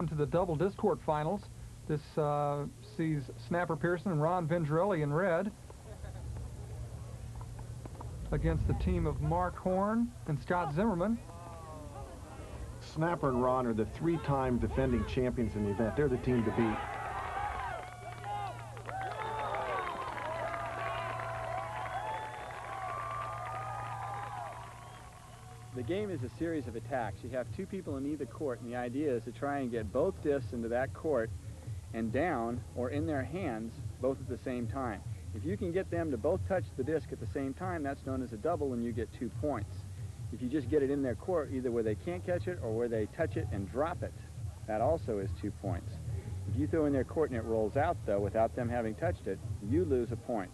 on to the double disc court finals. This sees Snapper Pierson and Ron Vendrelli in red against the team of Mark Horn and Scott Zimmerman. Snapper and Ron are the three-time defending champions in the event. They're the team to beat. The game is a series of attacks. You have two people in either court, and the idea is to try and get both discs into that court and down or in their hands both at the same time. If you can get them to both touch the disc at the same time, that's known as a double, and you get 2 points. If you just get it in their court, either where they can't catch it or where they touch it and drop it, that also is 2 points. If you throw in their court and it rolls out, though, without them having touched it, you lose a point.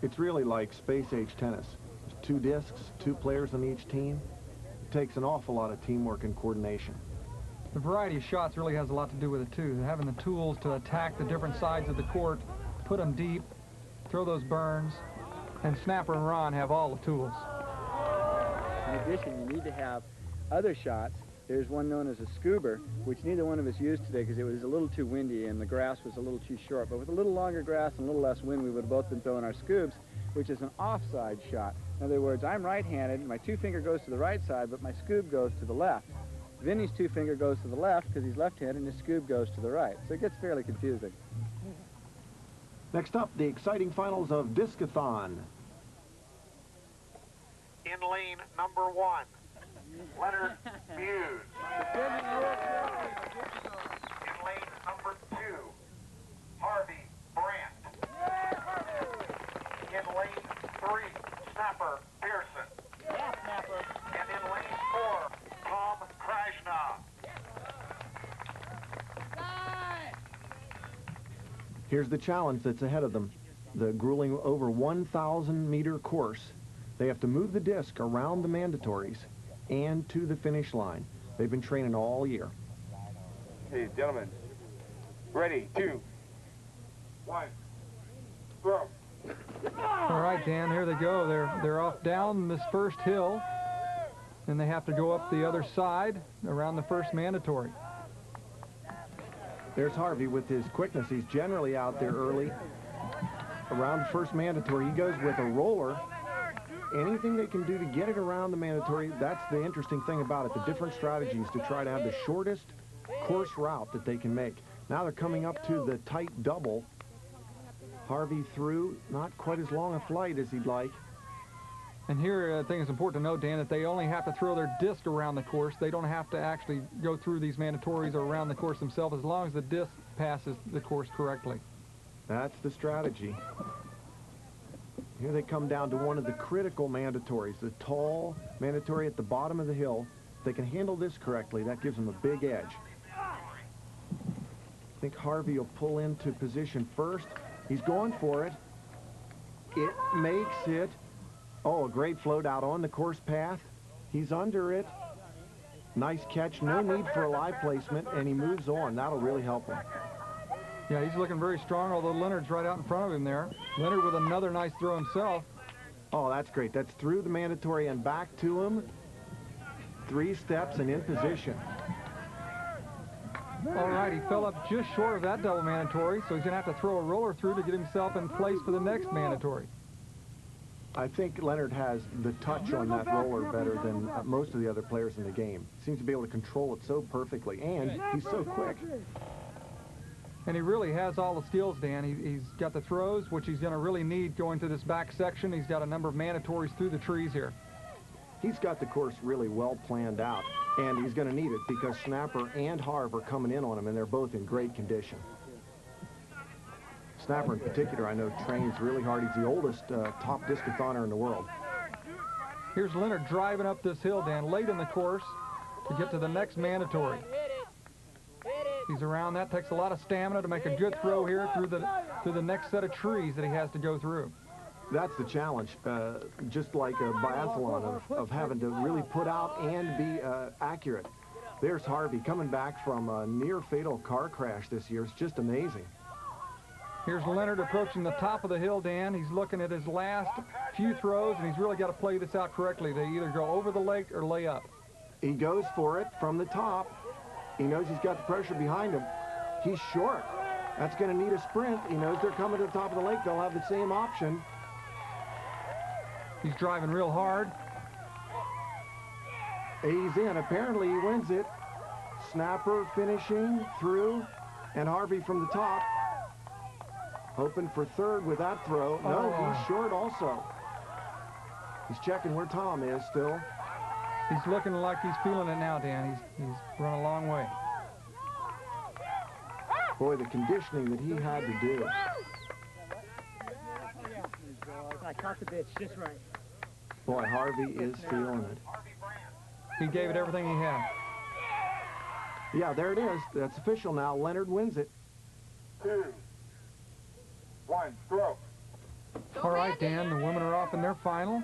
It's really like space-age tennis. There's 2 discs, 2 players on each team. It takes an awful lot of teamwork and coordination. The variety of shots really has a lot to do with it, too. Having the tools to attack the different sides of the court, put them deep, throw those burns, and Snapper and Ron have all the tools. In addition, you need to have other shots. There's one known as a scuba, which neither one of us used today because it was a little too windy and the grass was a little too short. But with a little longer grass and a little less wind, we would have both been throwing our scubs, which is an offside shot. In other words, I'm right-handed, my 2-finger goes to the right side, but my scoob goes to the left. Vinny's 2-finger goes to the left because he's left-handed, and his scoob goes to the right. So it gets fairly confusing. Next up, the exciting finals of Discathon. In lane number 1, Leonard Muse. In lane number 2, Harvey Brandt. In lane 3, Snapper Pierson. And in lane 4, Tom Krajna. Here's the challenge that's ahead of them. The grueling over 1,000-meter course. They have to move the disc around the mandatories and to the finish line. They've been training all year. Hey, gentlemen. Ready, 2, 1, throw. All right, Dan, here they go. They're off down this first hill, and they have to go up the other side around the first mandatory. There's Harvey with his quickness. He's generally out there early. Around the first mandatory, he goes with a roller. Anything they can do to get it around the mandatory, that's the interesting thing about it, the different strategies to try to have the shortest course route that they can make. Now they're coming up to the tight double. Harvey through, not quite as long a flight as he'd like. And here, I think it's important to note, Dan, that they only have to throw their disc around the course. They don't have to actually go through these mandatories or around the course themselves, as long as the disc passes the course correctly. That's the strategy. Here they come down to one of the critical mandatories, the tall mandatory at the bottom of the hill. If they can handle this correctly, that gives them a big edge. I think Harvey will pull into position first. He's going for it. It makes it. Oh, a great float out on the course path. He's under it. Nice catch. No need for a live placement, and he moves on. That'll really help him. Yeah, he's looking very strong, although Leonard's right out in front of him there. Leonard with another nice throw himself. Oh, that's great. That's through the mandatory and back to him. 3 steps and in position. All right, he fell up just short of that double mandatory, so he's going to have to throw a roller through to get himself in place for the next mandatory. I think Leonard has the touch on that roller better than most of the other players in the game. Seems to be able to control it so perfectly, and he's so quick. And he really has all the skills, Dan. He's got the throws, which he's going to really need going to this back section. He's got a number of mandatories through the trees here. He's got the course really well planned out, and he's going to need it because Snapper and Harv are coming in on him, and they're both in great condition. Snapper in particular, I know, trains really hard. He's the oldest top discathoner in the world. Here's Leonard driving up this hill, Dan, late in the course to get to the next mandatory. He's around that. Takes a lot of stamina to make a good throw here through the next set of trees that he has to go through. That's the challenge, just like a biathlon of having to really put out and be accurate. There's Harvey coming back from a near-fatal car crash this year. It's just amazing. Here's Leonard approaching the top of the hill, Dan. He's looking at his last few throws, and he's really got to play this out correctly. They either go over the lake or lay up. He goes for it from the top. He knows he's got the pressure behind him. He's short. That's going to need a sprint. He knows they're coming to the top of the lake. They'll have the same option. He's driving real hard. He's in. Apparently he wins it. Snapper finishing through, and Harvey from the top. Hoping for third with that throw. No, he's short also. He's checking where Tom is still. He's looking like he's feeling it now, Dan. He's run a long way. Boy, the conditioning that he had to do. I caught the bitch just right. Boy, Harvey is feeling it. He gave it everything he had. Yeah, there it is. That's official now. Leonard wins it. 2, 1, throw. All right, Dan, the women are off in their final.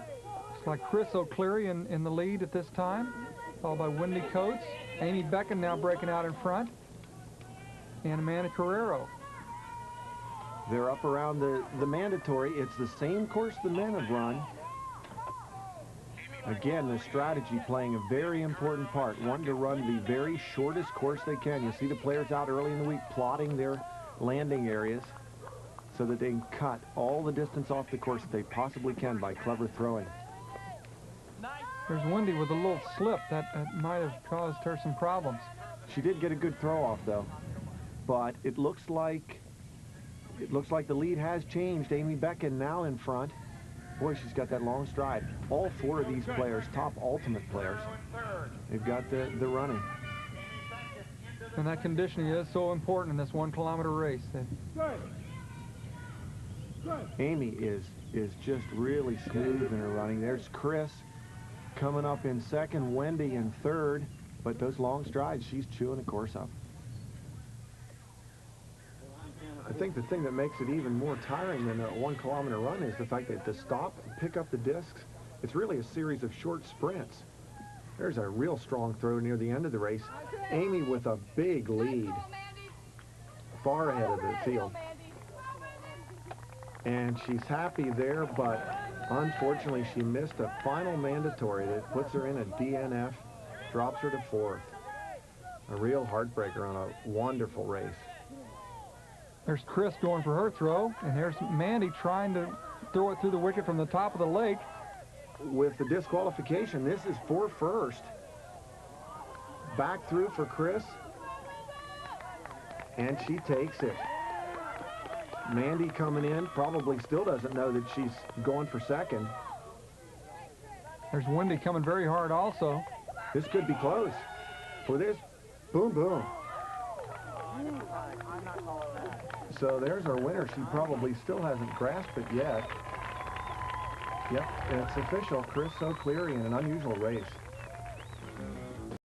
Looks like Chris O'Cleary in the lead at this time, followed by Wendy Coates. Amy Becken now breaking out in front, and Amanda Carrero. They're up around the mandatory. It's the same course the men have run. Again, the strategy playing a very important part. Wanting to run the very shortest course they can. You see the players out early in the week plotting their landing areas so that they can cut all the distance off the course that they possibly can by clever throwing. There's Wendy with a little slip that might have caused her some problems. She did get a good throw off though, but it looks like the lead has changed. Amy Becken now in front. Boy, she's got that long stride. All four of these players, top ultimate players, they've got the running. And that conditioning is so important in this 1 kilometer race. Amy is just really smooth in her running. There's Chris coming up in second, Wendy in third, but those long strides, she's chewing the course up. I think the thing that makes it even more tiring than a 1 kilometer run is the fact that to stop and pick up the discs, it's really a series of short sprints. There's a real strong throw near the end of the race. Amy with a big lead, far ahead of the field. And she's happy there, but unfortunately she missed a final mandatory that puts her in a DNF, drops her to 4th. A real heartbreaker on a wonderful race. There's Chris going for her throw, and there's Mandy trying to throw it through the wicket from the top of the lake. With the disqualification, this is for first. Back through for Chris, and she takes it. Mandy coming in, probably still doesn't know that she's going for second. There's Wendy coming very hard also. This could be close. For this, boom, boom. So there's our winner. She probably still hasn't grasped it yet. Yep, it's official. Chris O'Cleary in an unusual race.